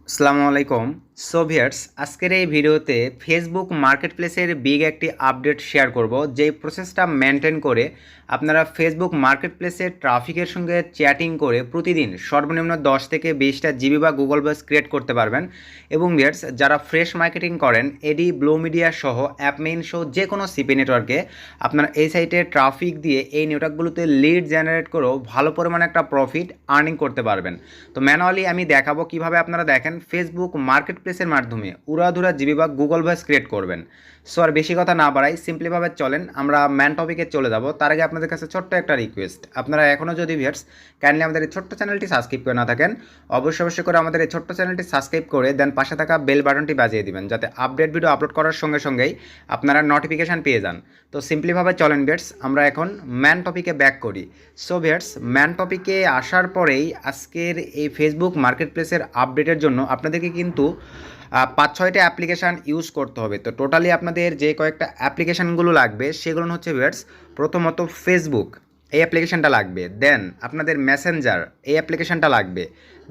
আসসালামু আলাইকুম। ভিউয়ার্স, আজকের এই ভিডিওতে ফেসবুক মার্কেটপ্লেসের বিগ একটি আপডেট শেয়ার করব, যেই প্রসেসটা মেনটেন করে আপনারা ফেসবুক মার্কেটপ্লেসের ট্রাফিকের সঙ্গে চ্যাটিং করে প্রতিদিন সর্বনিম্ন 10 থেকে 20টা জিবি বা গুগল বেস ক্রিয়েট করতে পারবেন। এবং ভিউয়ার্স, যারা ফ্রেশ মার্কেটিং করেন এডি, ব্লু মিডিয়া সহ অ্যাপমেইন সহ যে কোনো সিপি নেটওয়ার্কে আপনারা এই সাইটে ট্রাফিক দিয়ে এই নেটওয়ার্কগুলোতে লিড জেনারেট করেও ভালো পরিমাণে একটা প্রফিট আর্নিং করতে পারবেন। তো ম্যানুয়ালি আমি দেখাবো কিভাবে আপনারা দেখেন ফেসবুক মার্কেটপ্লেসের মাধ্যমে উড়াধুরা জিবি বা গুগল ভয়েস ক্রিয়েট করবেন। সো আর বেশি কথা না বাড়াই, সিম্পলিভাবে চলেন আমরা ম্যান টপিকে চলে যাব। তার আগে আপনাদের কাছে ছোট্ট একটা রিকোয়েস্ট, আপনারা এখনও যদি ভিউয়ার্স কাইন্ডলি আমাদের এই ছোট্ট চ্যানেলটি সাবস্ক্রাইব করে না থাকেন, অবশ্যই করে আমাদের এই ছোট্ট চ্যানেলটি সাবস্ক্রাইব করে দেন পাশে থাকা বেল বাটনটি বাজিয়ে দিবেন, যাতে আপডেট ভিডিও আপলোড করার সঙ্গে সঙ্গেই আপনারা নোটিফিকেশান পেয়ে যান। তো সিম্পলিভাবে চলেন ভিউয়ার্স, আমরা এখন ম্যান টপিকে ব্যাক করি। সো ভিউয়ার্স, ম্যান টপিকে আসার পরেই আজকের এই ফেসবুক মার্কেটপ্লেসের আপডেটের জন্য আপনাদেরকে কিন্তু 5-6টা অ্যাপ্লিকেশান ইউজ করতে হবে। তো টোটালি আপনাদের যে কয়েকটা অ্যাপ্লিকেশানগুলো লাগবে সেগুলো হচ্ছে ভিউয়ার্স, প্রথমত ফেসবুক এই অ্যাপ্লিকেশানটা লাগবে, দেন আপনাদের মেসেঞ্জার এই অ্যাপ্লিকেশানটা লাগবে,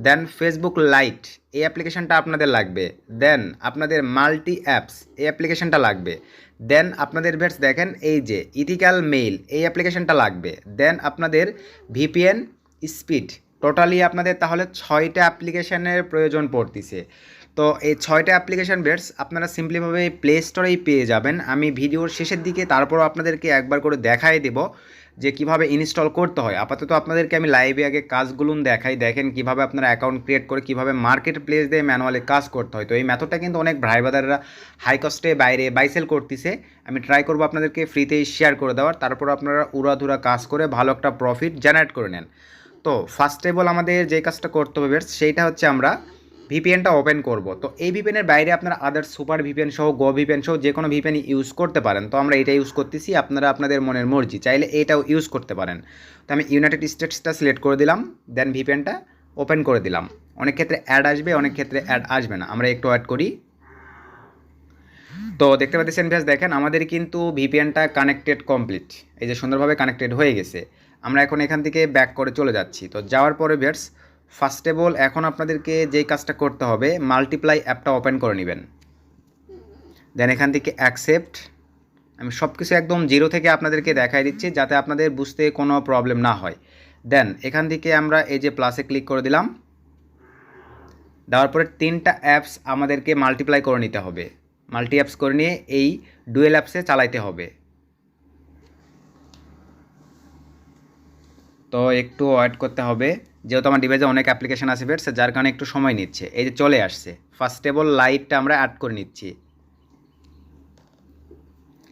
দেন ফেসবুক লাইট এই অ্যাপ্লিকেশানটা আপনাদের লাগবে, দেন আপনাদের মাল্টি অ্যাপস এই অ্যাপ্লিকেশানটা লাগবে, দেন আপনাদের ভিউয়ার্স দেখেন এই যে ইথিক্যাল মেইল এই অ্যাপ্লিকেশানটা লাগবে, দেন আপনাদের ভিপিএন স্পিড। টোটালি আপনাদের তাহলে 6টা অ্যাপ্লিকেশানের প্রয়োজন পড়তিছে। তো এই 6টা অ্যাপ্লিকেশান ভিউয়ার্স আপনারা সিম্পলিভাবে প্লে স্টোরেই পেয়ে যাবেন। আমি ভিডিওর শেষের দিকে তারপরও আপনাদেরকে একবার করে দেখাই দেব যে কিভাবে ইনস্টল করতে হয়। আপাতত আপনাদেরকে আমি লাইভে আগে কাজগুলো দেখাই, দেখেন কিভাবে আপনারা অ্যাকাউন্ট ক্রিয়েট করে কিভাবে মার্কেট প্লেস দিয়ে ম্যানুয়ালি কাজ করতে হয়। তো এই মেথডটা কিন্তু অনেক ভাই ব্রাদাররা হাই কস্টে বাইরে বাইসেল করতেছে। আমি ট্রাই করব আপনাদেরকে ফ্রিতেই শেয়ার করে দেওয়ার, তারপর আপনারা উড়াধুরা কাজ করে ভালো একটা প্রফিট জেনারেট করে নেন। তো ফার্স্ট অফ অল আমাদের যে কাজটা করতে হবে সেইটা হচ্ছে আমরা ভিপিএনটা ওপেন করব। তো এই ভিপিএনের বাইরে আপনারা আদার সুপার ভিপিএন সহ গো ভিপিএন সহ যে কোনো ভিপিএন ইউজ করতে পারেন। তো আমরা এটা ইউজ করতেছি, আপনারা আপনাদের মনের মর্জি চাইলে এটাও ইউজ করতে পারেন। তো আমি ইউনাইটেড স্টেটসটা সিলেক্ট করে দিলাম, দেন ভিপিএনটা ওপেন করে দিলাম। অনেক ক্ষেত্রে অ্যাড আসবে, অনেক ক্ষেত্রে অ্যাড আসবে না, আমরা একটু অ্যাড করি। তো দেখতে পাচ্ছেন ভিউয়ার্স, দেখেন আমাদের কিন্তু ভিপিএনটা কানেক্টেড কমপ্লিট, এই যে সুন্দরভাবে কানেক্টেড হয়ে গেছে। আমরা এখন এখান থেকে ব্যাক করে চলে যাচ্ছি। তো যাওয়ার পরে ভিউয়ার্স, ফার্স্ট অফ অল এখন আপনাদেরকে যেই কাজটা করতে হবে, মাল্টিপ্লাই অ্যাপটা ওপেন করে নেবেন। দেন এখান থেকে অ্যাকসেপ্ট। আমি সব কিছু একদম জিরো থেকে আপনাদেরকে দেখাই দিচ্ছি যাতে আপনাদের বুঝতে কোনো প্রবলেম না হয়। দেন এখান থেকে আমরা এই যে প্লাসে ক্লিক করে দিলাম। দেওয়ার পরে 3টা অ্যাপস আমাদেরকে মাল্টিপ্লাই করে নিতে হবে, মাল্টি অ্যাপস করে নিয়ে এই ডুয়েল অ্যাপসে চালাইতে হবে। তো একটু ওয়েট করতে হবে, যেহেতু আমার ডিভাইসে অনেক অ্যাপ্লিকেশান আছে বেটস, যার কারণে একটু সময় নিচ্ছে। এই যে চলে আসছে, ফার্স্ট অফ অল লাইটটা আমরা অ্যাড করে নিচ্ছি।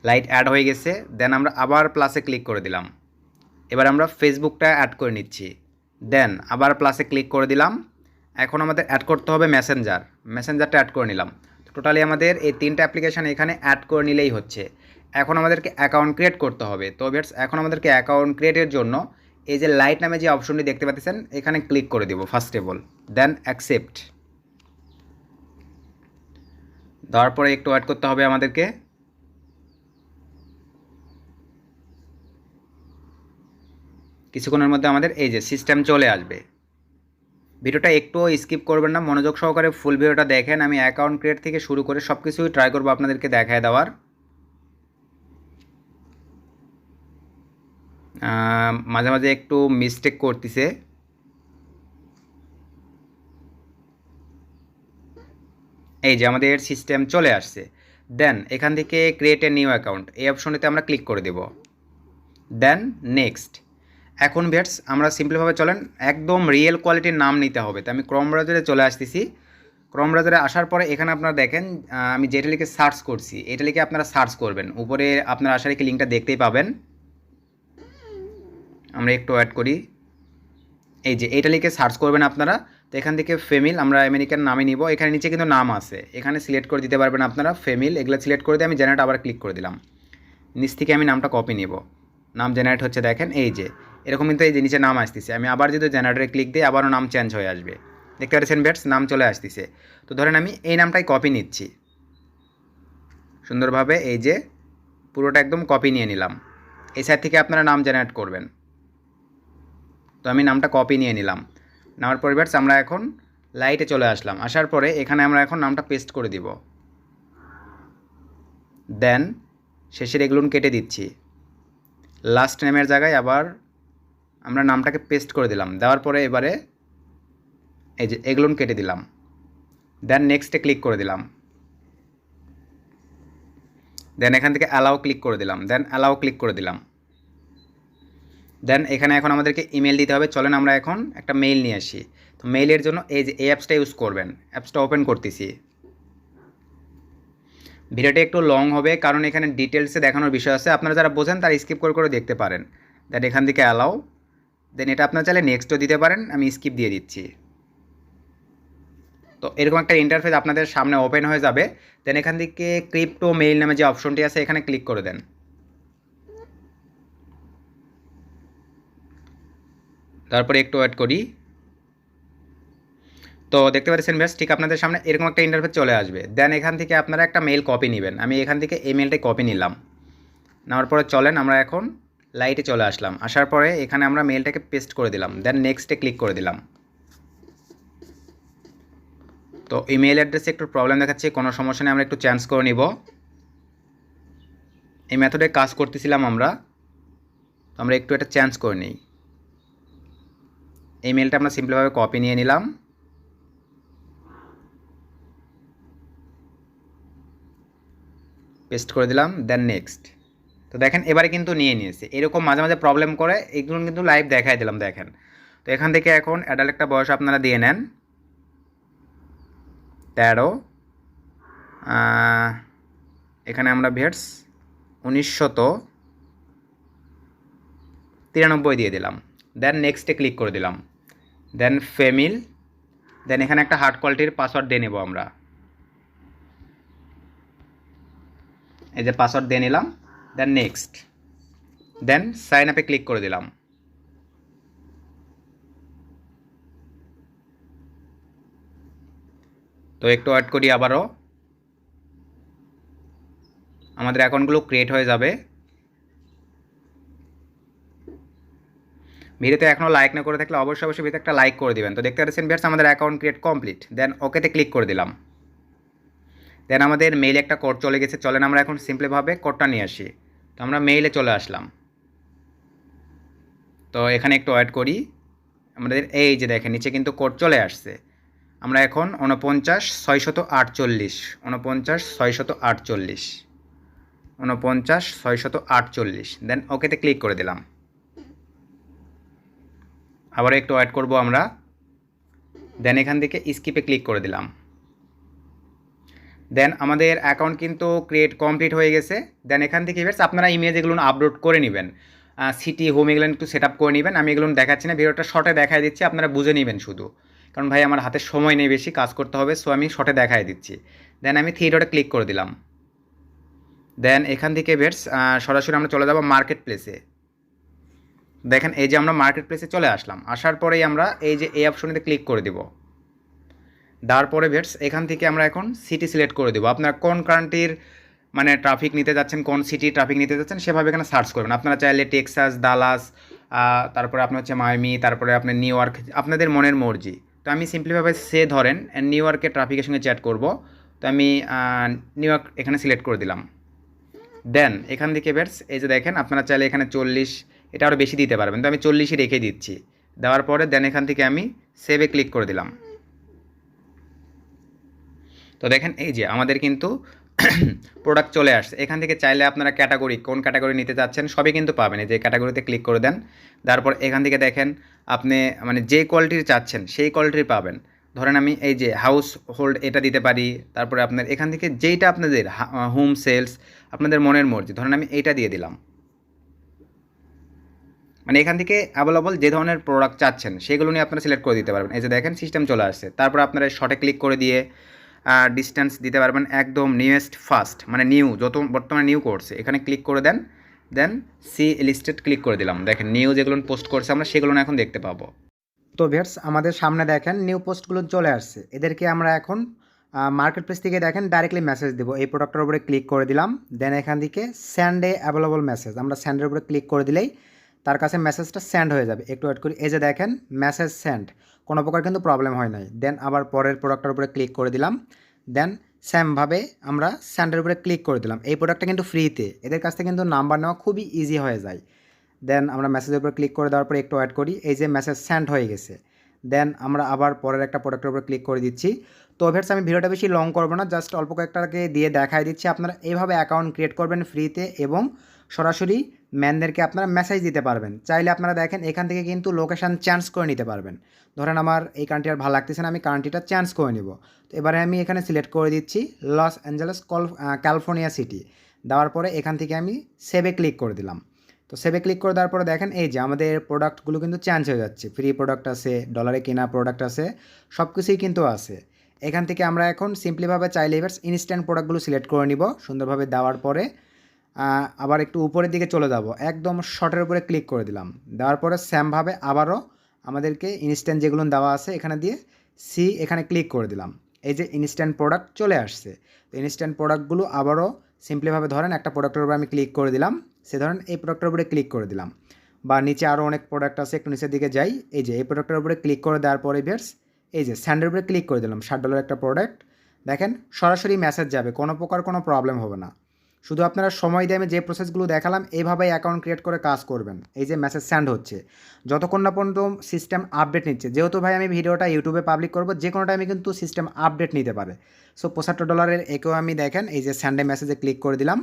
লাইট অ্যাড হয়ে গেছে, দেন আমরা আবার প্লাসে ক্লিক করে দিলাম। এবার আমরা ফেসবুকটা অ্যাড করে নিচ্ছি, দেন আবার প্লাসে ক্লিক করে দিলাম। এখন আমাদের অ্যাড করতে হবে মেসেঞ্জার, মেসেঞ্জারটা অ্যাড করে নিলাম। টোটালি আমাদের এই 3টা অ্যাপ্লিকেশান এখানে অ্যাড করে নিলেই হচ্ছে। এখন আমাদেরকে অ্যাকাউন্ট ক্রিয়েট করতে হবে। তো বেটস এখন আমাদেরকে অ্যাকাউন্ট ক্রিয়েটের জন্য এই যে লাইট নামে যে অপশনটি দেখতে পাচ্ছেন এখানে ক্লিক করে দেব first of all, then accept. দেওয়ার পরে একটু ওয়েট করতে হবে আমাদেরকে। কিছুক্ষণের মধ্যে আমাদের এই যে সিস্টেম চলে আসবে। ভিডিওটা একটুও স্কিপ করবেন না, মনোযোগ সহকারে ফুল ভিডিওটা দেখেন। আমি অ্যাকাউন্ট ক্রিয়েট থেকে শুরু করে সব কিছুই ট্রাই করবো আপনাদেরকে দেখায় দেওয়ার। মাঝে মাঝে একটু মিস্টেক করতেছে। এই যে আমাদের সিস্টেম চলে আসছে। দেন এখান থেকে ক্রিয়েট এ নিউ অ্যাকাউন্ট এই অপশনটিতে আমরা ক্লিক করে দেব, দেন নেক্সট। এখন ভিউয়ার্স আমরা সিম্পলিভাবে চলেন একদম রিয়েল কোয়ালিটির নাম নিতে হবে। তো আমি ক্রোম ব্রাউজারে চলে আসতেছি। ক্রোম ব্রাউজারে আসার পরে এখানে আপনারা দেখেন আমি যেটা লিখে সার্চ করছি এটা লিখে আপনারা সার্চ করবেন। উপরে আপনারা আসার কি লিঙ্কটা দেখতেই পাবেন। আমরা একটু অ্যাড করি, এই যে এটা লিখে সার্চ করবেন আপনারা। তো এখান থেকে ফেমিল আমরা আমেরিকান নামে নিব। এখানে নিচে কিন্তু নাম আছে, এখানে সিলেক্ট করে দিতে পারবেন আপনারা ফেমিল, এগুলো সিলেক্ট করে দিয়ে আমি জেনারেট আবার ক্লিক করে দিলাম। নিচ থেকে আমি নামটা কপি নিব, নাম জেনারেট হচ্ছে দেখেন এই যে এরকম কিন্তু এই যে নিচে নাম আসতেছে। আমি আবার যদি জেনারেটরে ক্লিক দিই আবারও নাম চেঞ্জ হয়ে আসবে, দেখতে পাচ্ছেন বেটস নাম চলে আসতেছে। তো ধরেন আমি এই নামটাই কপি নিচ্ছি সুন্দরভাবে, এই যে পুরোটা একদম কপি নিয়ে নিলাম। এই সাইড থেকে আপনারা নাম জেনারেট করবেন। তো আমি নামটা কপি নিয়ে নিলাম, নেওয়ার পর বেটস আমরা এখন লাইটে চলে আসলাম। আসার পরে এখানে আমরা এখন নামটা পেস্ট করে দিব। দেন শেষের এগুলো কেটে দিচ্ছি। লাস্ট নেমের জায়গায় আবার আমরা নামটাকে পেস্ট করে দিলাম। দেওয়ার পরে এবারে এই যে এগুলো কেটে দিলাম। দেন নেক্সটে ক্লিক করে দিলাম। দেন এখান থেকে অ্যালাও ক্লিক করে দিলাম। দেন অ্যালাও ক্লিক করে দিলাম। দেন এখানে এখন আমাদেরকে ইমেল দিতে হবে। চলেন আমরা এখন একটা মেইল নিয়ে আসি। তো মেইলের জন্য এই যে এই অ্যাপসটা ইউজ করবেন। অ্যাপসটা ওপেন করতেছি। ভিডিওটা একটু লং হবে কারণ এখানে ডিটেলসে দেখানোর বিষয় আছে। আপনারা যারা বোঝেন তারা স্কিপ করে করে দেখতে পারেন। দেন এখান থেকে অ্যালাও। দেন এটা আপনারা চাইলে নেক্সটও দিতে পারেন, আমি স্কিপ দিয়ে দিচ্ছি। তো এরকম একটা ইন্টারফেস আপনাদের সামনে ওপেন হয়ে যাবে। দেন এখান থেকে ক্রিপ্টো মেইল নামে যে অপশনটি আছে এখানে ক্লিক করে দেন। তারপরে একটু ওয়েট করি। তো দেখতে পাচ্ছেন বেশ ঠিক আপনাদের সামনে এরকম একটা ইন্টারফেস চলে আসবে। দেন এখান থেকে আপনারা একটা মেইল কপি নেবেন। আমি এখান থেকে এই মেইলটাই কপি নিলাম। নেওয়ার পরে চলেন আমরা এখন লাইটে চলে আসলাম। আসার পরে এখানে আমরা মেইলটাকে পেস্ট করে দিলাম। দেন নেক্সটে ক্লিক করে দিলাম। তো ইমেল অ্যাড্রেসে একটু প্রবলেম দেখাচ্ছে, কোনো সমস্যা নেই, আমরা একটু চেঞ্জ করে নিব। এই মেথডে কাজ করতেছিলাম আমরা, তো আমরা একটু এটা চেঞ্জ করে নিই। এই মেলটা আমরা সিম্পলভাবে কপি নিয়ে নিলাম। পেস্ট করে দিলাম। Then next. তো দেখেন এবারে কিন্তু নিয়ে নিয়েছে। এরকম মাঝে মাঝে প্রবলেম করে, এগুলো কিন্তু লাইভ দেখাই দিলাম। দেখেন তো এখান থেকে এখন অ্যাডাল্ট একটা বয়স আপনারা দিয়ে নেন 13। এখানে আমরা ভেটস 1993 দিয়ে দিলাম। দেন নেক্সটে ক্লিক করে দিলাম। দেন ফেমিল। দেন এখানে একটা হার্ড কোয়ালিটির পাসওয়ার্ড দিয়ে নেব আমরা। এই যে পাসওয়ার্ড দিয়ে নিলাম। Then next. দেন সাইন আপে ক্লিক করে দিলাম। তো একটু ওয়েট করি, আবারও আমাদের অ্যাকাউন্টগুলো ক্রিয়েট হয়ে যাবে। ভিডিওতে এখনও লাইক না করে থাকলে অবশ্যই ভিডিওতে একটা লাইক করে দিবেন। তো দেখতে পাচ্ছেন ভিউয়ার্স আমাদের অ্যাকাউন্ট ক্রিয়েট কমপ্লিট। দেন ওকেতে ক্লিক করে দিলাম। দেন আমাদের মেইলে একটা কোড চলে গেছে। চলেন আমরা এখন সিম্পলিভাবে কোডটা নিয়ে আসি। তো আমরা মেইলে চলে আসলাম। তো এখানে একটু ওয়েট করি। আমাদের এই যে দেখেন নিচে কিন্তু কোড চলে আসছে। আমরা এখন 49,648 49,648 দেন ওকেতে ক্লিক করে দিলাম। আবার একটু ওয়েট করব আমরা। দেন এখান থেকে স্কিপে ক্লিক করে দিলাম। দেন আমাদের অ্যাকাউন্ট কিন্তু ক্রিয়েট কমপ্লিট হয়ে গেছে। দেন এখান থেকে ভিউয়ার্স আপনারা ইমেজ এগুলো আপলোড করে নেবেন। সিটি হোম এগুলো একটু সেট আপ করে নেবেন। আমি এগুলো দেখাচ্ছি না, ভিডিওটা শর্টে দেখাই দিচ্ছি, আপনারা বুঝে নেবেন শুধু। কারণ ভাই আমার হাতে সময় নেই, বেশি কাজ করতে হবে, সো আমি শর্টে দেখাই দিচ্ছি। দেন আমি থ্রি ডটে ক্লিক করে দিলাম। দেন এখান থেকে ভিউয়ার্স সরাসরি আমরা চলে যাব মার্কেট প্লেসে। দেখেন এই যে আমরা মার্কেট প্লেসে চলে আসলাম। আসার পরেই আমরা এই যে এই অপশনেতে ক্লিক করে দেব। দেওয়ার পরে ভিউয়ার্স এখান থেকে আমরা এখন সিটি সিলেক্ট করে দেবো। আপনারা কোন কান্ট্রির মানে ট্রাফিক নিতে যাচ্ছেন, কোন সিটি ট্রাফিক নিতে যাচ্ছেন সেভাবে এখানে সার্চ করবেন। আপনারা চাইলে টেক্সাস, ডালাস, তারপরে আপনার হচ্ছে মায়ামি, তারপরে আপনার নিউ ইয়র্ক, আপনাদের মনের মর্জি। তো আমি সিম্পলিভাবে ধরেন নিউ ইয়র্কের ট্রাফিকের সঙ্গে চ্যাট করব। তো আমি নিউ ইয়র্ক এখানে সিলেক্ট করে দিলাম। দেন এখান থেকে ভিউয়ার্স এই যে দেখেন আপনারা চাইলে এখানে 40, এটা আরও বেশি দিতে পারবেন। তো আমি 40ই রেখে দিচ্ছি। দেওয়ার পরে দেন এখান থেকে আমি সেভে ক্লিক করে দিলাম। তো দেখেন এই যে আমাদের কিন্তু প্রোডাক্ট চলে আসছে। এখান থেকে চাইলে আপনারা ক্যাটাগরি, কোন ক্যাটাগরি নিতে চাচ্ছেন সবই কিন্তু পাবেন। এই যে ক্যাটাগরিতে ক্লিক করে দেন। তারপর এখান থেকে দেখেন আপনি মানে যে কোয়ালিটির চাচ্ছেন সেই কোয়ালিটির পাবেন। ধরেন আমি এই যে হাউস হোল্ড এটা দিতে পারি। তারপরে আপনার এখান থেকে যেইটা আপনাদের হোম সেলস, আপনাদের মনের মর্জি, ধরেন আমি এইটা দিয়ে দিলাম। মানে এখান থেকে অ্যাভেলেবল যে ধরনের প্রোডাক্ট চাচ্ছেন সেগুলো নিয়ে আপনারা সিলেক্ট করে দিতে পারবেন। এই যে দেখেন সিস্টেম চলে আসছে। তারপর আপনারা শর্টে ক্লিক করে দিয়ে ডিস্টেন্স দিতে পারবেন একদম নিউয়েস্ট ফার্স্ট, মানে নিউ যত বর্তমানে নিউ করছে এখানে ক্লিক করে দেন। দেন সি লিস্টেড ক্লিক করে দিলাম। দেখেন নিউ যেগুলো পোস্ট করছে আমরা সেগুলো এখন দেখতে পাবো। তো ভিউয়ার্স আমাদের সামনে দেখেন নিউ পোস্টগুলো চলে আসছে। এদেরকে আমরা এখন মার্কেট প্লেস থেকে দেখেন ডাইরেক্টলি মেসেজ দেবো। এই প্রোডাক্টের উপরে ক্লিক করে দিলাম। দেন এখান থেকে স্যান্ডে অ্যাভেলেবল মেসেজ, আমরা স্যান্ডের উপরে ক্লিক করে দিলেই তার কাছে মেসেজটা সেন্ড হয়ে যাবে। একটু ওয়েট করি, এই যে দেখেন মেসেজ সেন্ড, কোনো প্রকার কিন্তু প্রবলেম হয় নাই। দেন আবার পরের প্রোডাক্টের উপরে ক্লিক করে দিলাম, দেন সেমভাবে আমরা সেন্ডের উপরে ক্লিক করে দিলাম। এই প্রোডাক্টটা কিন্তু ফ্রিতে, এদের কাছ থেকে কিন্তু নাম্বার নেওয়া খুবই ইজি হয়ে যায়। দেন আমরা মেসেজের উপরে ক্লিক করে দেওয়ার পরে একটু ওয়েট করি, এই যে মেসেজ সেন্ড হয়ে গেছে। দেন আমরা আবার পরের একটা প্রোডাক্টের উপরে ক্লিক করে দিচ্ছি। তো ভিউয়ার্স আমি ভিডিওটা বেশি লং করবো না, জাস্ট অল্প কয়েকটাকে দিয়ে দেখাই দিচ্ছি। আপনারা এইভাবে অ্যাকাউন্ট ক্রিয়েট করবেন ফ্রিতে এবং সরাসরি ম্যানদেরকে আপনারা মেসেজ দিতে পারবেন। চাইলে আপনারা দেখেন এখান থেকে কিন্তু লোকেশান চেঞ্জ করে নিতে পারবেন। ধরেন আমার এই কান্ট্রি আর ভালো লাগতেছে না, আমি কান্ট্রিটা চেঞ্জ করে নিব। তো এবারে আমি এখানে সিলেক্ট করে দিচ্ছি লস অ্যাঞ্জেলেস ক্যালিফোর্নিয়া সিটি। দেওয়ার পরে এখান থেকে আমি সেভে ক্লিক করে দিলাম। তো সেভে ক্লিক করে দেওয়ার পরে দেখেন এই যে আমাদের প্রোডাক্টগুলো কিন্তু চেঞ্জ হয়ে যাচ্ছে। ফ্রি প্রোডাক্ট আছে, ডলারে কেনা প্রোডাক্ট আছে, সব কিছুই কিন্তু আছে। এখান থেকে আমরা এখন সিম্পলিভাবে চাইলে এবার ইনস্ট্যান্ট প্রোডাক্টগুলো সিলেক্ট করে নিব। সুন্দরভাবে দেওয়ার পরে আবার একটু উপরের দিকে চলে যাব, একদম শর্টের উপরে ক্লিক করে দিলাম। দেওয়ার পরে সেমভাবে আবারও আমাদেরকে ইনস্ট্যান্ট যেগুলো দেওয়া আছে এখানে দিয়ে এখানে ক্লিক করে দিলাম। এই যে ইনস্ট্যান্ট প্রোডাক্ট চলে আসছে। তো ইনস্ট্যান্ট প্রোডাক্টগুলো আবারও সিম্পলিভাবে ধরেন একটা প্রোডাক্টের উপরে আমি ক্লিক করে দিলাম, সে ধরেন এই প্রোডাক্টের উপরে ক্লিক করে দিলাম। বা নিচে আরও অনেক প্রোডাক্ট আছে, একটু নিচের দিকে যাই, এই যে এই প্রোডাক্টের উপরে ক্লিক করে দেওয়ার পরে ভিউয়ার্স এই যে স্যান্ডের উপরে ক্লিক করে দিলাম। $60 একটা প্রোডাক্ট, দেখেন সরাসরি মেসেজ যাবে, কোনো প্রকার কোনো প্রবলেম হবে না। শুধু আপনারা সময় দিয়ে আমি যে প্রসেসগুলো দেখালাম এইভাবেই অ্যাকাউন্ট ক্রিয়েট করে কাজ করবেন। এই যে মেসেজ সেন্ড হচ্ছে, যতক্ষণ না পর্যন্ত সিস্টেম আপডেট নিচ্ছে। যেহেতু ভাই আমি ভিডিওটা ইউটিউবে পাবলিক করবো, যে কোনো টাইমে কিন্তু সিস্টেম আপডেট নিতে পারে। সো $75 একেও আমি দেখেন এই যে স্যান্ডে মেসেজে ক্লিক করে দিলাম।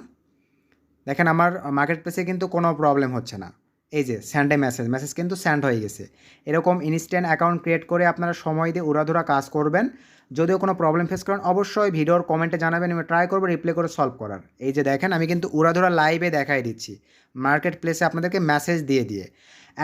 দেখেন আমার মার্কেট প্লেসে কিন্তু কোনো প্রবলেম হচ্ছে না। এই যে স্যান্ডে মেসেজ কিন্তু সেন্ড হয়ে গেছে। এরকম ইনস্ট্যান্ট অ্যাকাউন্ট ক্রিয়েট করে আপনারা সময় দিয়ে উড়াধুরা কাজ করবেন। যদিও কোনো প্রবলেম ফেস করেন অবশ্যই ভিডিওর কমেন্টে জানাবেন, আমি ট্রাই করবো রিপ্লাই করে সলভ করার। এই যে দেখেন আমি কিন্তু উড়াধুরা লাইভে দেখাই দিচ্ছি মার্কেট প্লেসে আপনাদেরকে মেসেজ দিয়ে।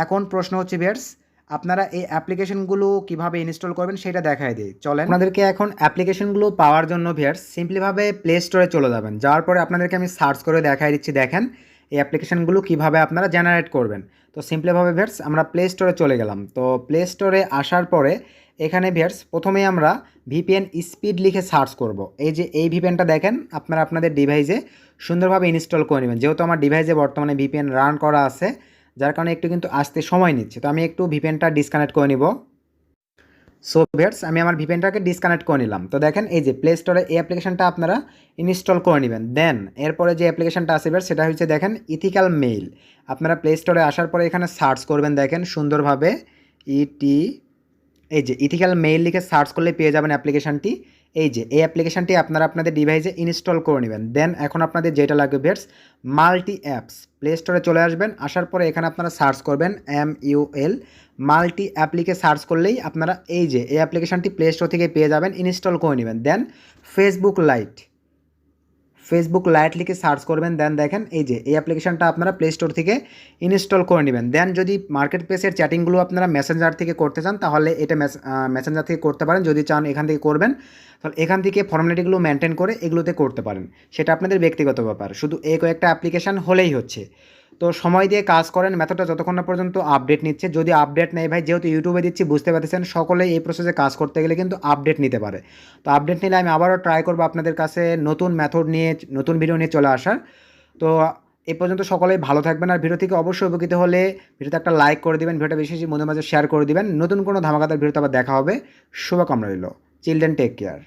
এখন প্রশ্ন হচ্ছে ভিউয়ার্স, আপনারা এই অ্যাপ্লিকেশনগুলো কীভাবে ইনস্টল করবেন সেটা দেখাই দিই। চলেন আপনাদেরকে এখন অ্যাপ্লিকেশনগুলো পাওয়ার জন্য ভিউয়ার্স সিম্পলিভাবে প্লে স্টোরে চলে যাবেন। যাওয়ার পরে আপনাদেরকে আমি সার্চ করে দেখাই দিচ্ছি। দেখেন এই অ্যাপ্লিকেশনগুলো কীভাবে আপনারা জেনারেট করবেন। তো সিম্পলিভাবে ভিউয়ার্স আমরা প্লে স্টোরে চলে গেলাম। তো প্লে স্টোরে আসার পরে এখানে ভিউয়ার্স প্রথমেই আমরা ভিপিএন স্পিড লিখে সার্চ করব। এই যে এই ভিপিএনটা দেখেন আপনারা আপনাদের ডিভাইসে সুন্দরভাবে ইনস্টল করে নেবেন। যেহেতু আমার ডিভাইসে বর্তমানে ভিপিএন রান করা আছে, যার কারণে একটু কিন্তু আসতে সময় নিচ্ছে। তো আমি একটু ভিপিএনটা ডিসকানেক্ট করে নিব। সো ভিউয়ার্স আমি আমার ভিপিএনটাকে ডিসকানেক্ট করে নিলাম। তো দেখেন এই যে প্লে স্টোরে এই অ্যাপ্লিকেশনটা আপনারা ইনস্টল করে নেবেন। দেন এরপরে যে অ্যাপ্লিকেশনটা আছে ভিউয়ার্স সেটা হচ্ছে দেখেন ইথিক্যাল মেইল। আপনারা প্লে স্টোরে আসার পরে এখানে সার্চ করবেন, দেখেন সুন্দরভাবে এই যে ইথিক্যাল মেইল লিখে সার্চ করলে পেয়ে যাবেন অ্যাপ্লিকেশনটি। এই যে এই অ্যাপ্লিকেশনটি আপনারা আপনাদের ডিভাইসে ইনস্টল করে নেবেন। দেন এখন আপনাদের যেটা লাগবে ভিউয়ার্স মাল্টি অ্যাপস, প্লে স্টোরে চলে আসবেন। আসার পরে এখানে আপনারা সার্চ করবেন MUL মাল্টি অ্যাপ লিখে সার্চ করলেই আপনারা এই যে এই অ্যাপ্লিকেশনটি প্লে স্টোর থেকে পেয়ে যাবেন, ইনস্টল করে নেবেন। দেন ফেসবুক লাইট লিখে সার্চ করবেন। দেন দেখেন এই যে এই অ্যাপ্লিকেশনটা আপনারা প্লে স্টোর থেকে ইনস্টল করে নেবেন। দেন যদি মার্কেট প্লেসের চ্যাটিংগুলো আপনারা মেসেঞ্জার থেকে করতে চান তাহলে এটা মেসেঞ্জার থেকে করতে পারেন। যদি চান এখান থেকে করবেন তাহলে এখান থেকে ফর্মালিটিগুলো মেনটেন করে এগুলোতে করতে পারেন, সেটা আপনাদের ব্যক্তিগত ব্যাপার। শুধু এই কয়েকটা অ্যাপ্লিকেশান হলেই হচ্ছে। তো সময় দিয়ে কাজ করেন, মেথডটা যতক্ষণ না পর্যন্ত আপডেট নিচ্ছে। যদি আপডেট নেই ভাই, যেহেতু ইউটিউবে দিচ্ছি বুঝতে পারতেছেন সকলেই এই প্রসেসে কাজ করতে গেলে কিন্তু আপডেট নিতে পারে। তো আপডেট নিলে আমি আবারও ট্রাই করবো আপনাদের কাছে নতুন মেথড নিয়ে নতুন ভিডিও নিয়ে চলে আসার। তো এই পর্যন্ত সকলেই ভালো থাকবেন। আর ভিডিও থেকে অবশ্যই উপকৃত হলে ভিডিওতে একটা লাইক করে দিবেন, ভিডিওটা বেশি বেশি মধ্যে মাঝে শেয়ার করে দিবেন। নতুন কোনো ধামাকাদার ভিডিওতে আবার দেখা হবে। শুভকামনা রইল। Children take care.